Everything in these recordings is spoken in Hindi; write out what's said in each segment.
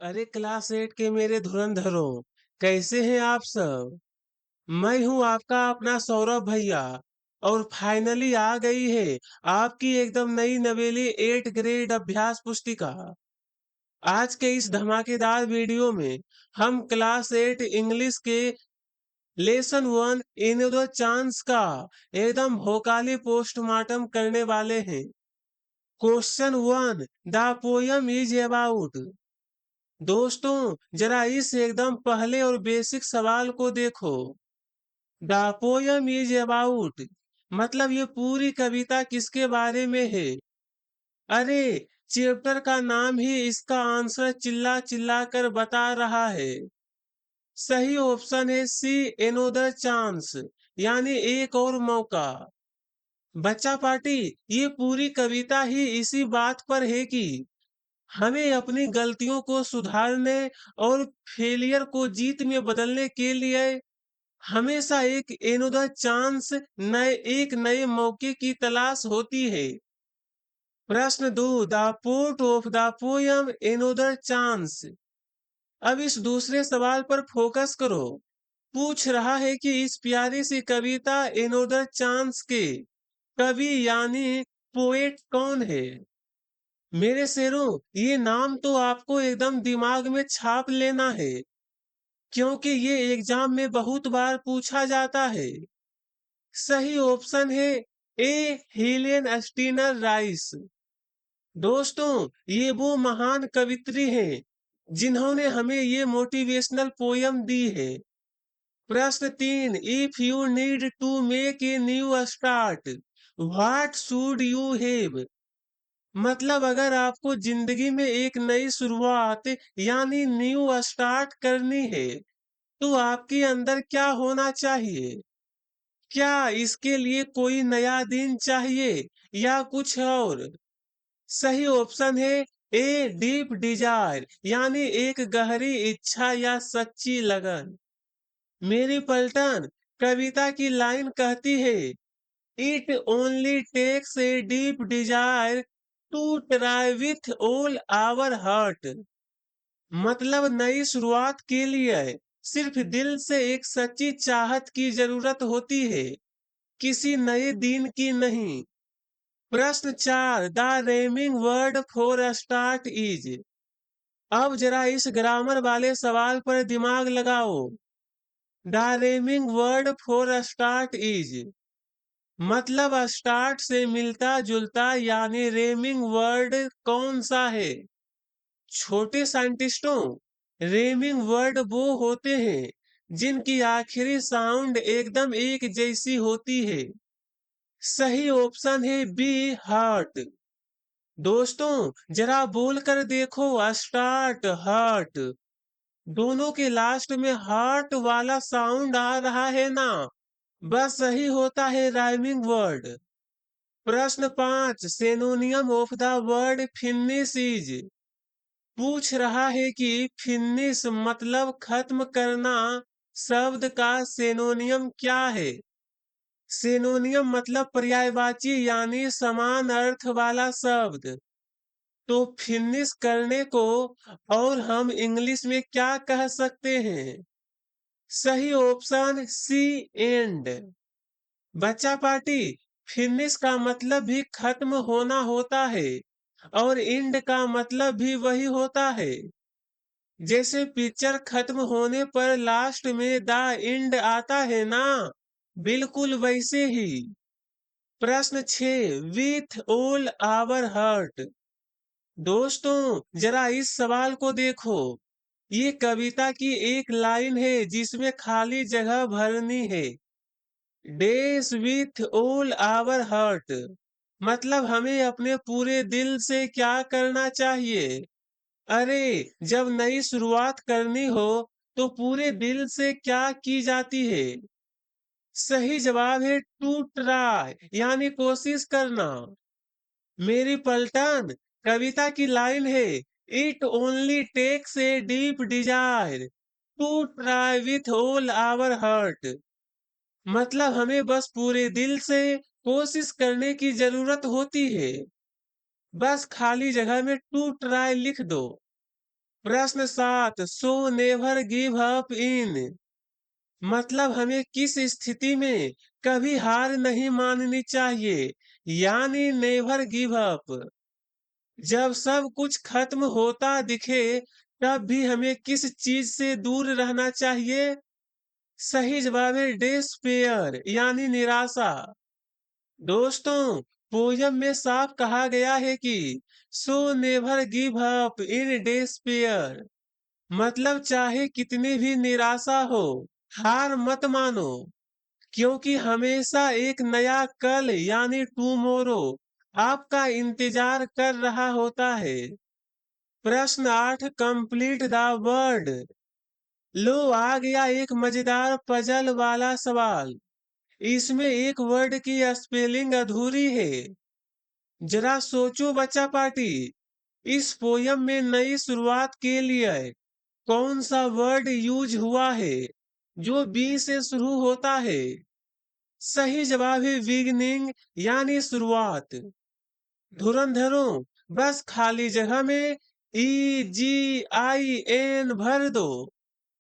अरे क्लास 8 के मेरे धुरंधरों, कैसे हैं आप सब। मैं हूं आपका अपना सौरभ भैया। और फाइनली आ गई है आपकी एकदम नई नवेली 8 ग्रेड अभ्यास पुस्तिका। आज के इस धमाकेदार वीडियो में हम क्लास 8 इंग्लिश के लेसन 1 इन द चांस का एकदम भोकाली पोस्टमार्टम करने वाले हैं। Question 1, the poem is about. दोस्तों, जरा इस एकदम पहले और बेसिक सवाल को देखो। द पोयम इज अबाउट मतलब ये पूरी कविता किसके बारे में है। अरे, चैप्टर का नाम ही इसका आंसर चिल्ला चिल्ला कर बता रहा है। सही ऑप्शन है सी, एनोदर चांस, यानी एक और मौका। बच्चा पार्टी, ये पूरी कविता ही इसी बात पर है कि हमें अपनी गलतियों को सुधारने और फेलियर को जीत में बदलने के लिए हमेशा एक एनोदर चांस, एक नए मौके की तलाश होती है। प्रश्न 2, the port of the poem another chance. अब इस दूसरे सवाल पर फोकस करो। पूछ रहा है कि इस प्यारी सी कविता एनोदर चांस के कवि यानी पोएट कौन है। मेरे शेरों, ये नाम तो आपको एकदम दिमाग में छाप लेना है, क्योंकि ये एग्जाम में बहुत बार पूछा जाता है। सही ऑप्शन है ए, हेलेन स्टीनर राइस। दोस्तों, ये वो महान कवित्री हैं जिन्होंने हमें ये मोटिवेशनल पोयम दी है। प्रश्न 3, if you need to make a new start, what should you have. मतलब अगर आपको जिंदगी में एक नई शुरुआत यानी न्यू स्टार्ट करनी है, तो आपके अंदर क्या होना चाहिए। क्या इसके लिए कोई नया दिन चाहिए या कुछ और। सही ऑप्शन है ए, डीप डिजायर, यानी एक गहरी इच्छा या सच्ची लगन। मेरी पलटन, कविता की लाइन कहती है, it only takes a deep desire to try with all our heart. मतलब नई शुरुआत के लिए सिर्फ दिल से एक सच्ची चाहत की जरूरत होती है, किसी नए दिन की नहीं। प्रश्न 4, the रेमिंग word for start is. अब जरा इस ग्रामर वाले सवाल पर दिमाग लगाओ। The रेमिंग word for start is मतलब स्टार्ट से मिलता जुलता यानी रेमिंग वर्ड कौन सा है। छोटे साइंटिस्टों, रेमिंग वर्ड वो होते हैं जिनकी आखिरी साउंड एकदम एक जैसी होती है। सही ऑप्शन है बी, हार्ट। दोस्तों, जरा बोलकर देखो, स्टार्ट हार्ट, दोनों के लास्ट में हार्ट वाला साउंड आ रहा है ना, बस सही होता है राइमिंग वर्ड। प्रश्न 5, synonym of the word finish is. पूछ रहा है कि फिनिश मतलब खत्म करना शब्द का सेनोनियम क्या है। सेनोनियम मतलब पर्यायवाची यानी समान अर्थ वाला शब्द। तो फिनिश करने को और हम इंग्लिश में क्या कह सकते हैं। सही ऑप्शन सी, एंड। बच्चा पार्टी, फिनिश का मतलब भी खत्म होना होता है और एंड का मतलब भी वही होता है। जैसे पिक्चर खत्म होने पर लास्ट में द एंड आता है ना, बिल्कुल वैसे ही। प्रश्न 6, विथ ऑल आवर हार्ट। दोस्तों, जरा इस सवाल को देखो। ये कविता की एक लाइन है जिसमें खाली जगह भरनी है। डेस विथ ऑल आवर हार्ट मतलब हमें अपने पूरे दिल से क्या करना चाहिए। अरे, जब नई शुरुआत करनी हो तो पूरे दिल से क्या की जाती है। सही जवाब है टू ट्राई, यानी कोशिश करना। मेरी पलटन, कविता की लाइन है, it only takes a deep desire to try with all our heart मतलब हमें बस पूरे दिल से कोशिश करने की जरूरत होती है। बस खाली जगह में टू ट्राई लिख दो। प्रश्न 7, सो नेवर गिव अप इन मतलब हमें किस स्थिति में कभी हार नहीं माननी चाहिए, यानी नेवर गिव अप। जब सब कुछ खत्म होता दिखे तब भी हमें किस चीज से दूर रहना चाहिए? सही जवाब है डेस्पेयर यानी निराशा। दोस्तों, पोयम में साफ कहा गया है कि सो नेवर गिव अप इन डेस्पेयर मतलब चाहे कितनी भी निराशा हो, हार मत मानो, क्योंकि हमेशा एक नया कल यानी टुमारो आपका इंतजार कर रहा होता है। प्रश्न 8, कंप्लीट द वर्ड। लो आ गया एक मजेदार पजल वाला सवाल। इसमें एक वर्ड की स्पेलिंग अधूरी है। जरा सोचो बच्चा पार्टी, इस पोयम में नई शुरुआत के लिए कौन सा वर्ड यूज हुआ है जो बी से शुरू होता है? सही जवाब है बिगिनिंग यानी शुरुआत। धुरंधरों, बस खाली जगह में EGIN भर दो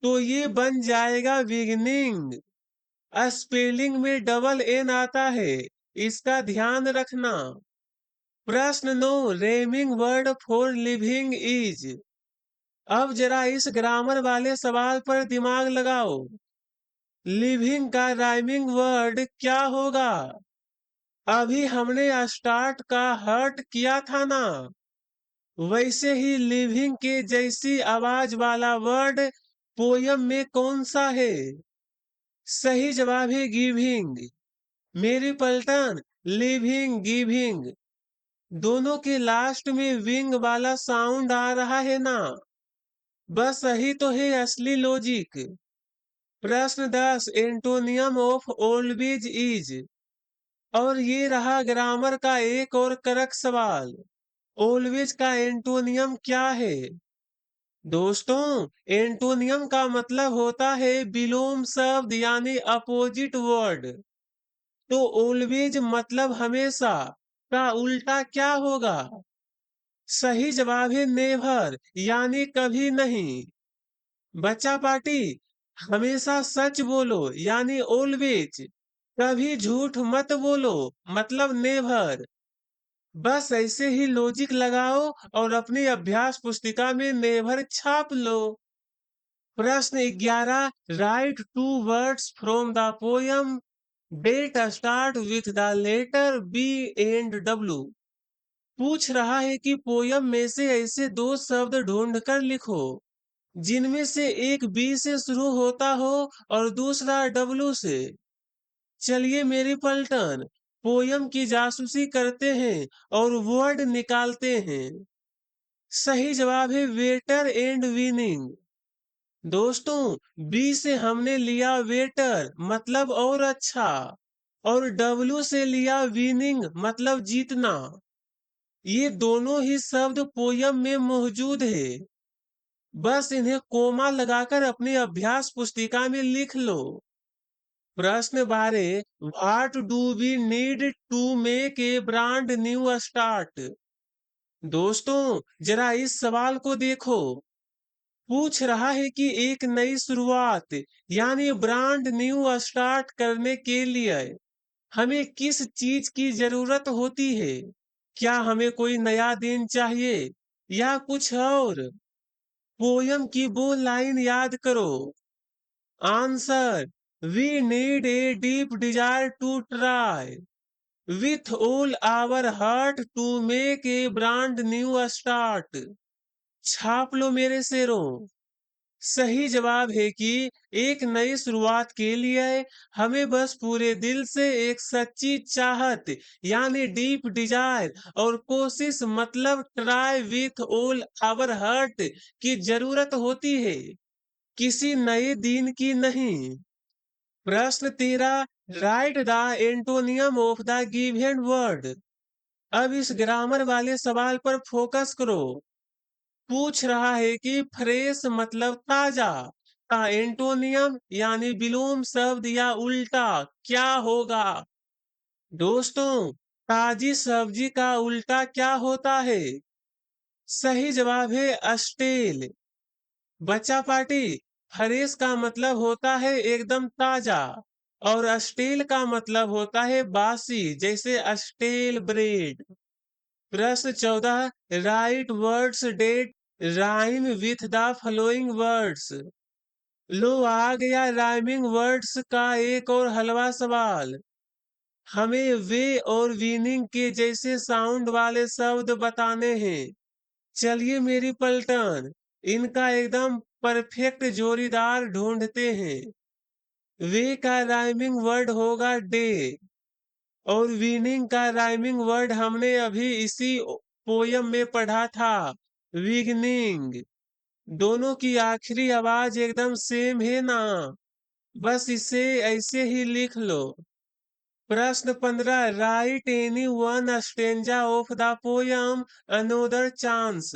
तो ये बन जाएगा बिगिनिंग। स्पेलिंग में डबल एन आता है, इसका ध्यान रखना। प्रश्न 9, रेमिंग वर्ड फॉर लिविंग इज। अब जरा इस ग्रामर वाले सवाल पर दिमाग लगाओ। लिविंग का राइमिंग वर्ड क्या होगा? अभी हमने स्टार्ट का हर्ट किया था ना, वैसे ही लिविंग के जैसी आवाज वाला वर्ड पोयम में कौन सा है? सही जवाब है गिविंग। मेरी पलटन, लिविंग गिविंग दोनों के लास्ट में विंग वाला साउंड आ रहा है ना, बस यही तो है असली लॉजिक। प्रश्न 10, एंटोनियम ऑफ ऑलवेज इज। और ये रहा ग्रामर का एक और कड़क सवाल। ऑलवेज का एंटोनियम क्या है? दोस्तों, एंटोनियम का मतलब होता है विलोम शब्द यानी अपोजिट वर्ड। तो ऑलवेज मतलब हमेशा का उल्टा क्या होगा? सही जवाब है नेवर यानी कभी नहीं। बच्चा पार्टी, हमेशा सच बोलो यानी ऑलवेज, कभी झूठ मत बोलो मतलब नेवर। बस ऐसे ही लॉजिक लगाओ और अपनी अभ्यास पुस्तिका में नेवर छाप लो। प्रश्न 11, write two words from the poem that start with the letter B and W. पूछ रहा है कि पोयम में से ऐसे दो शब्द ढूंढकर लिखो जिनमें से एक बी से शुरू होता हो और दूसरा डब्ल्यू से। चलिए मेरी पलटन, पोयम की जासूसी करते हैं और वर्ड निकालते हैं। सही जवाब है वेटर एंड विनिंग। दोस्तों, बी से हमने लिया वेटर मतलब और अच्छा, और डब्ल्यू से लिया विनिंग मतलब जीतना। ये दोनों ही शब्द पोयम में मौजूद है, बस इन्हें कोमा लगाकर अपनी अभ्यास पुस्तिका में लिख लो। प्रश्न 12, what do we need to make a brand new start. दोस्तों, जरा इस सवाल को देखो। पूछ रहा है कि एक नई शुरुआत यानी ब्रांड न्यू स्टार्ट करने के लिए हमें किस चीज की जरूरत होती है? क्या हमें कोई नया दिन चाहिए या कुछ और? पोयम की वो लाइन याद करो। Answer, we need a deep desire to try with all our heart to make a brand new start. छाप लो मेरे शेरों। सही जवाब है कि एक नई शुरुआत के लिए हमें बस पूरे दिल से एक सच्ची चाहत यानी डीप डिजायर और कोशिश मतलब try with all our heart की जरूरत होती है, किसी नए दिन की नहीं। प्रश्न 13, right the antonym of the given word. अब इस ग्रामर वाले सवाल पर फोकस करो। पूछ रहा है कि फ्रेश मतलब ताजा का एंटोनियम यानी विलोम शब्द या उल्टा क्या होगा? दोस्तों, ताजी सब्जी का उल्टा क्या होता है? सही जवाब है स्टेल। बच्चा पार्टी। फ्रेश का मतलब होता है एकदम ताजा, और स्टील का मतलब होता है बासी, जैसे स्टील ब्रेड। प्रश्न 14, write words that rhyme with the following words. लो आ गया राइमिंग वर्ड्स का एक और हलवा सवाल। हमें वे और वीनिंग के जैसे साउंड वाले शब्द बताने हैं। चलिए मेरी पलटन, इनका एकदम परफेक्ट जोड़ीदार ढूंढते हैं। वे का राइमिंग वर्ड होगा डे, और वीनिंग का राइमिंग वर्ड हमने अभी इसी पोयम में पढ़ा था, विगनिंग। दोनों की आखिरी आवाज एकदम सेम है ना, बस इसे ऐसे ही लिख लो। प्रश्न 15, right any one stanza of the poem another chance.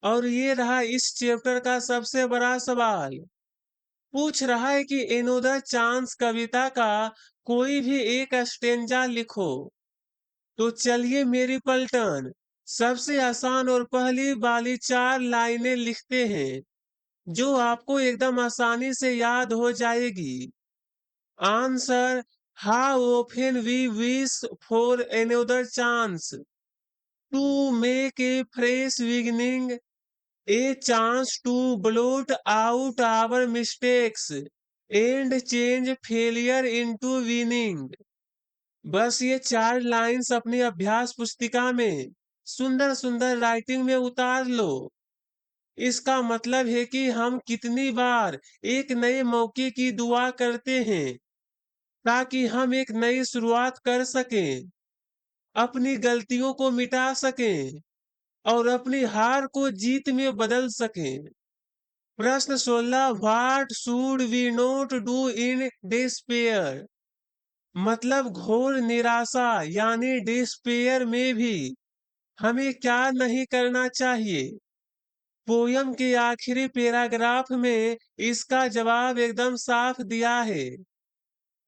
और ये रहा इस चैप्टर का सबसे बड़ा सवाल। पूछ रहा है कि एनोदर चांस कविता का कोई भी एक स्टेंजा लिखो। तो चलिए मेरी पलटन, सबसे आसान और पहली वाली 4 लाइनें लिखते हैं, जो आपको एकदम आसानी से याद हो जाएगी। Answer, how often we wish for another chance to make a fresh beginning, a chance to blot out our mistakes and change failure into winning। बस ये 4 लाइंस अपनी अभ्यास पुस्तिका में सुंदर सुंदर राइटिंग में उतार लो। इसका मतलब है कि हम कितनी बार एक नए मौके की दुआ करते हैं, ताकि हम एक नई शुरुआत कर सकें, अपनी गलतियों को मिटा सकें, और अपनी हार को जीत में बदल सकें। प्रश्न 16, what should we not do in despair. मतलब घोर निराशा यानी डिस्पेयर में भी हमें क्या नहीं करना चाहिए। पोयम के आखिरी पैराग्राफ में इसका जवाब एकदम साफ दिया है।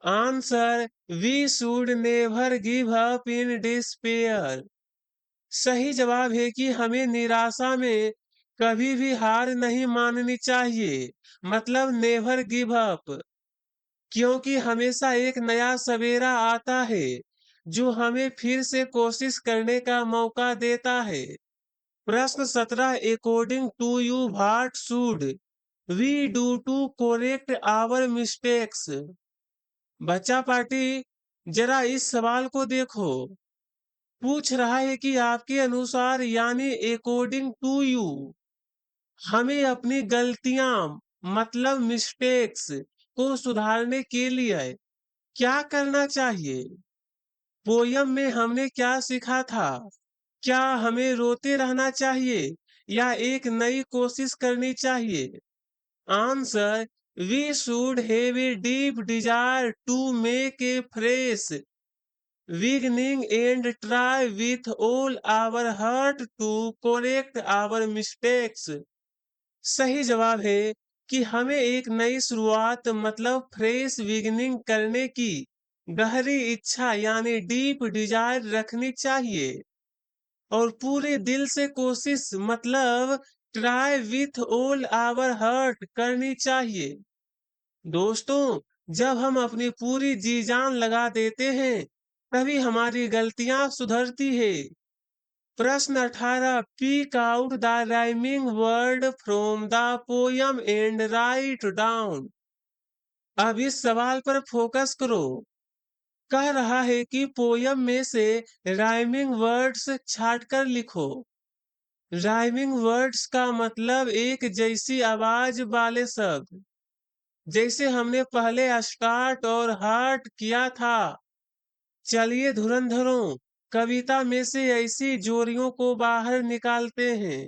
Answer, we should never give up in despair. सही जवाब है कि हमें निराशा में कभी भी हार नहीं माननी चाहिए, मतलब नेवर गिव अप। क्योंकि हमेशा एक नया सवेरा आता है, जो हमें फिर से कोशिश करने का मौका देता है। प्रश्न 17, according to you what should we do to correct our mistakes. बच्चा पार्टी, जरा इस सवाल को देखो। पूछ रहा है कि आपके अनुसार यानी अकॉर्डिंग टू यू हमें अपनी गलतियां, मतलब मिस्टेक्स को सुधारने के लिए क्या करना चाहिए। पोयम में हमने क्या सीखा था। क्या हमें रोते रहना चाहिए या एक नई कोशिश करनी चाहिए। Answer, we should have a deep desire to make a fresh beginning and try with all our heart to correct our mistakes. सही जवाब है कि हमें एक नई शुरुआत, मतलब फ्रेश बिगिनिंग करने की गहरी इच्छा यानी डीप डिजायर रखनी चाहिए, और पूरे दिल से कोशिश, मतलब try with all our heart करनी चाहिए। दोस्तों, जब हम अपनी पूरी जी जान लगा देते हैं, तभी हमारी गलतियां सुधरती है। प्रश्न 18, pick out the rhyming word from the poem and write down. अब इस सवाल पर फोकस करो। कह रहा है कि पोयम में से राइमिंग वर्ड्स छाट कर लिखो। राइमिंग वर्ड्स का मतलब एक जैसी आवाज वाले शब्द, जैसे हमने पहले स्टार्ट और हार्ट किया था। चलिए धुरंधरों, कविता में से ऐसी जोड़ियों को बाहर निकालते हैं।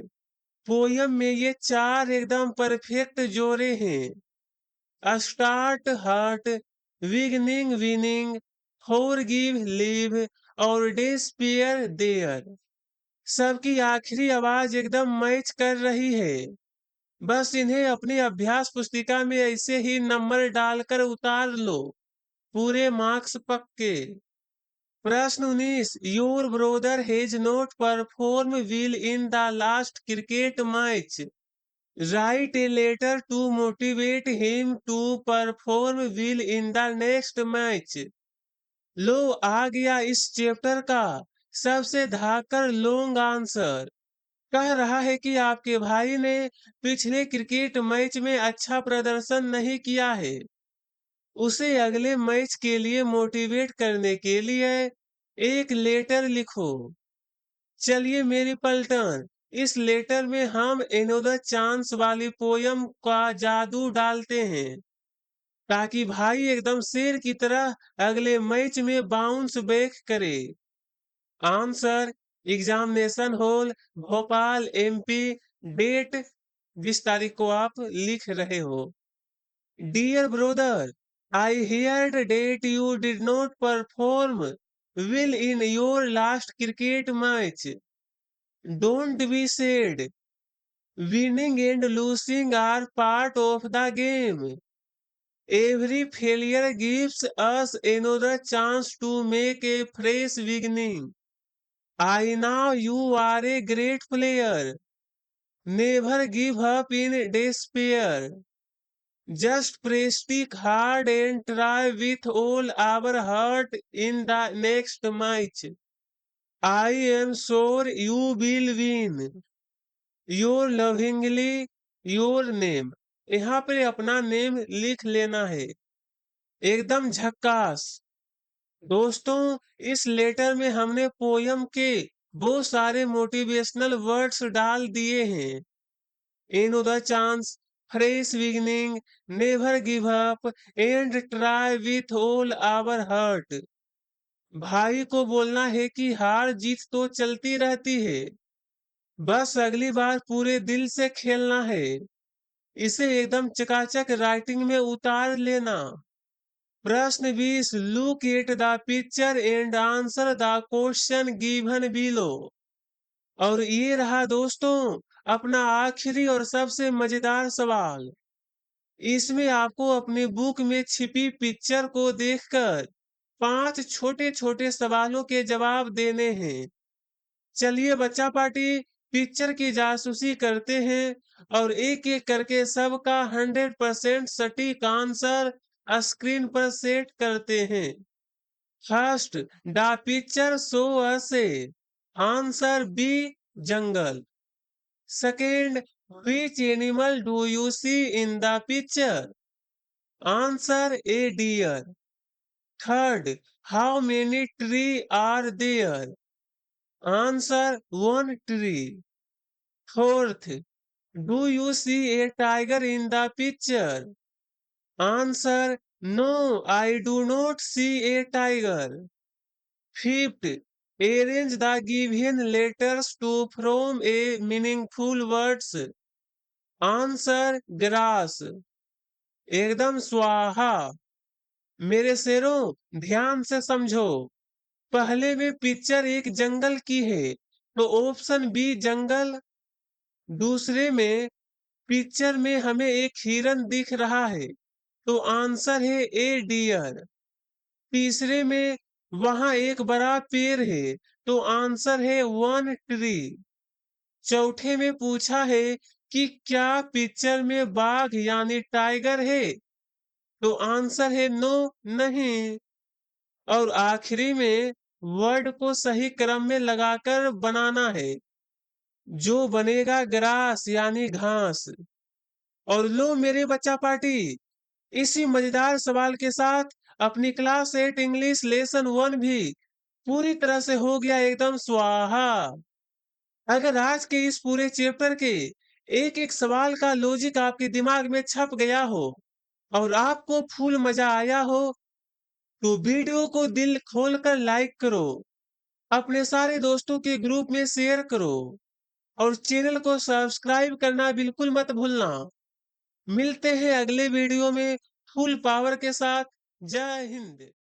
पोयम में ये 4 एकदम परफेक्ट जोड़े हैं, start heart, beginning winning, forgive leave, और डिस्पेयर देयर। सबकी आखिरी आवाज एकदम मैच कर रही है। बस इन्हें अपनी अभ्यास पुस्तिका में ऐसे ही नंबर डालकर उतार लो, पूरे मार्क्स पक्के। प्रश्न 19, your brother has not perform well in the last cricket match. Write a letter to motivate him to perform will in the next match. लो आ गया इस चैप्टर का सबसे धाकर लॉन्ग आंसर। कह रहा है कि आपके भाई ने पिछले क्रिकेट मैच में अच्छा प्रदर्शन नहीं किया है। उसे अगले मैच के लिए मोटिवेट करने के लिए एक लेटर लिखो। चलिए मेरी पलटन, इस लेटर में हम एनोदर चांस वाली पोयम का जादू डालते हैं ताकि भाई एकदम शेर की तरह अगले मैच में बाउंस बैक करे। Answer, examination hall, Bhopal MP. Date, जिस तारीख को आप लिख रहे हो। Dear brother, I heard that you did not perform well in your last cricket match. Don't be sad. Winning and losing are part of the game. Every failure gives us another chance to make a fresh beginning. I know you are a great player. Never give up in despair. Just press stick hard and try with all our heart in the next match. I am sure you will win. Your lovingly your name. यहाँ पे अपना नेम लिख लेना है। एकदम झक्कास। दोस्तों, इस लेटर में हमने पोयम के बहुत सारे मोटिवेशनल वर्ड्स डाल दिए हैं। In the chance, fresh beginning, never give up and try with all our heart. भाई को बोलना है कि हार जीत तो चलती रहती है, बस अगली बार पूरे दिल से खेलना है। इसे एकदम चकाचक राइटिंग में उतार लेना। प्रश्न 20, look at the picture and answer the question given below. और ये रहा दोस्तों अपना आखिरी और सबसे मजेदार सवाल। इसमें आपको अपनी बुक में छिपी पिक्चर को देखकर 5 छोटे छोटे सवालों के जवाब देने हैं। चलिए बच्चा पार्टी, पिक्चर की जासूसी करते हैं और एक एक करके सबका 100% सटीक आंसर स्क्रीन पर सेट करते हैं। First, the picture show us A. Answer B, जंगल। Second, which animal do you see in the picture? Answer, a deer. Third, how many trees are there? Answer, one tree. Fourth, do you see a tiger in the picture? Answer, no, I do not see a tiger. Fifth, arrange the given letters to form a meaningful words. Answer, grass. एकदम स्वाहा। मेरे शेरों, ध्यान से समझो। पहले में पिक्चर एक जंगल की है तो ऑप्शन बी जंगल। दूसरे में पिक्चर में हमें एक हिरन दिख रहा है तो आंसर है ए डियर। तीसरे में वहां एक बड़ा पेड़ है तो आंसर है वन ट्री। चौथे में पूछा है कि क्या पिक्चर में बाघ यानी टाइगर है तो आंसर है नो, नहीं। और आखिरी में वर्ड को सही क्रम में लगाकर बनाना है, जो बनेगा ग्रास यानी घास। और लो मेरे बच्चा पार्टी, इसी मजेदार सवाल के साथ अपनी क्लास 8 इंग्लिश लेसन 1 भी पूरी तरह से हो गया एकदम स्वाहा। अगर आज के इस पूरे चैप्टर के एक एक सवाल का लॉजिक आपके दिमाग में छप गया हो और आपको फुल मजा आया हो तो वीडियो को दिल खोलकर लाइक करो, अपने सारे दोस्तों के ग्रुप में शेयर करो और चैनल को सब्सक्राइब करना बिल्कुल मत भूलना। मिलते हैं अगले वीडियो में फुल पावर के साथ। जय हिंद।